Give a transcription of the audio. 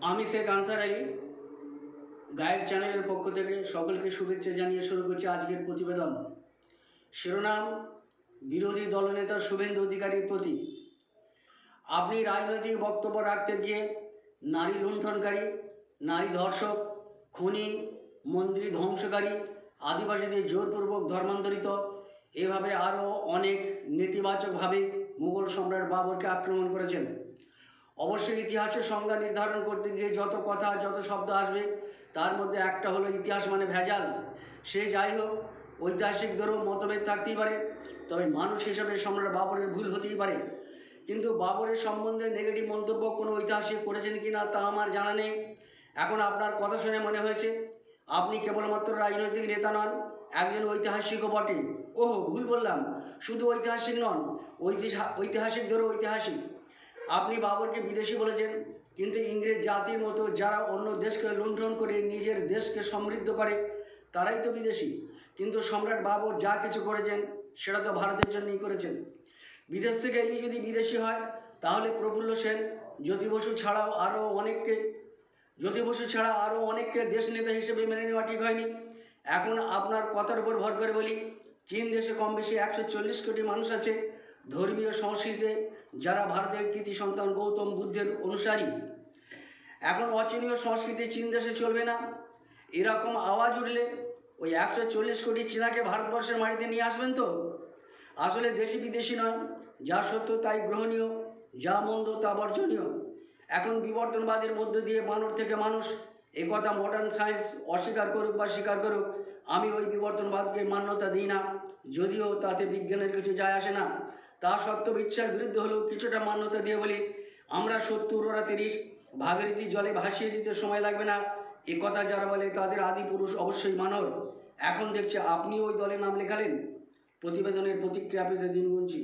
আমি Sheikh answer Ali guide চ্যানেলের পক্ষ থেকে সকলকে শুভেচ্ছা জানিয়ে শুরু করছি আজকের প্রতিবেদন। শিরোনাম: বিরোধী দলনেতা শুভেন্দু অধিকারীর প্রতি। আপনি রাজনৈতিক বক্তব্য রাখতে গিয়ে নারী লুণ্ঠনকারী, নারী ধর্ষক, খুনি, মন্দির ধ্বংসকারী, আদিবাসীদের জোরপূর্বক ধর্মান্তরিত, এভাবে আরও অনেক নেতিবাচকভাবে মুঘল সম্রাট বাবরকে আক্রমণ করেছেন। অবশ্যই ইতিহাসের সংজ্ঞা নির্ধারণ করতে গিয়ে যত কথা যত শব্দ আসবে, তার মধ্যে একটা হলো ইতিহাস মানে ভেজাল। সে যাই হোক, ঐতিহাসিকদেরও মতভেদ থাকতেই পারে, তবে মানুষ হিসাবে সম্রাট বাবরের ভুল হতেই পারে। কিন্তু বাবরের সম্বন্ধে নেগেটিভ মন্তব্য কোনো ঐতিহাসিক করেছেন কি না তা আমার জানা নেই। এখন আপনার কথা শুনে মনে হয়েছে আপনি কেবলমাত্র রাজনৈতিক নেতা নন, একজন ঐতিহাসিকও বটে। ওহো, ভুল বললাম, শুধু ঐতিহাসিক নন, ঐতিহাসিকদেরও ঐতিহাসিক। আপনি বাবরকে বিদেশি বলেছেন, কিন্তু ইংরেজ জাতির মতো যারা অন্য দেশকে লুণ্ঠন করে নিজের দেশকে সমৃদ্ধ করে তারাই তো বিদেশি। কিন্তু সম্রাট বাবর যা কিছু করেছেন সেটা তো ভারতের জন্যই করেছেন। বিদেশ থেকে এলি যদি বিদেশি হয়, তাহলে প্রফুল্ল সেন, জ্যোতি বসু ছাড়া আরও অনেককে দেশ নেতা হিসেবে মেনে নেওয়া ঠিক হয়নি। এখন আপনার কথার উপর ভর করে বলি, চীন দেশে কম বেশি 140 কোটি মানুষ আছে। ধর্মীয় সংস্কৃতিতে যারা ভারতের কৃতি সন্তান গৌতম বুদ্ধের অনুসারী। এখন অচিনীয় সংস্কৃতি চীন দেশে চলবে না, এরকম আওয়াজ উঠলে ওই 140 কোটি চীনাকে ভারতবর্ষের মাটিতে নিয়ে আসবেন তো? আসলে দেশি বিদেশি নয়, যা সত্য তাই গ্রহণীয়, যা মন্দ তা বর্জনীয়। এখন বিবর্তনবাদের মধ্য দিয়ে মানব থেকে মানুষ, একথা মডার্ন সায়েন্স অস্বীকার করুক বা স্বীকার করুক, আমি ওই বিবর্তনবাদকে মান্যতা দিই না, যদিও তাতে বিজ্ঞানের কিছু যায় আসে না। তা সত্ত্বেও ইচ্ছার বিরুদ্ধে হলেও কিছুটা মান্যতা দিয়ে বলি, আমরা 70 ওরা 30, ভাগীরথী জলে ভাসিয়ে দিতে সময় লাগবে না। এ কথা যারা বলে তাদের আদি পুরুষ অবশ্যই মানব। এখন দেখছি আপনি ওই দলে নাম লেখালেন। প্রতিবেদনের প্রতিক্রিয়া পেতে দিন গুনছি।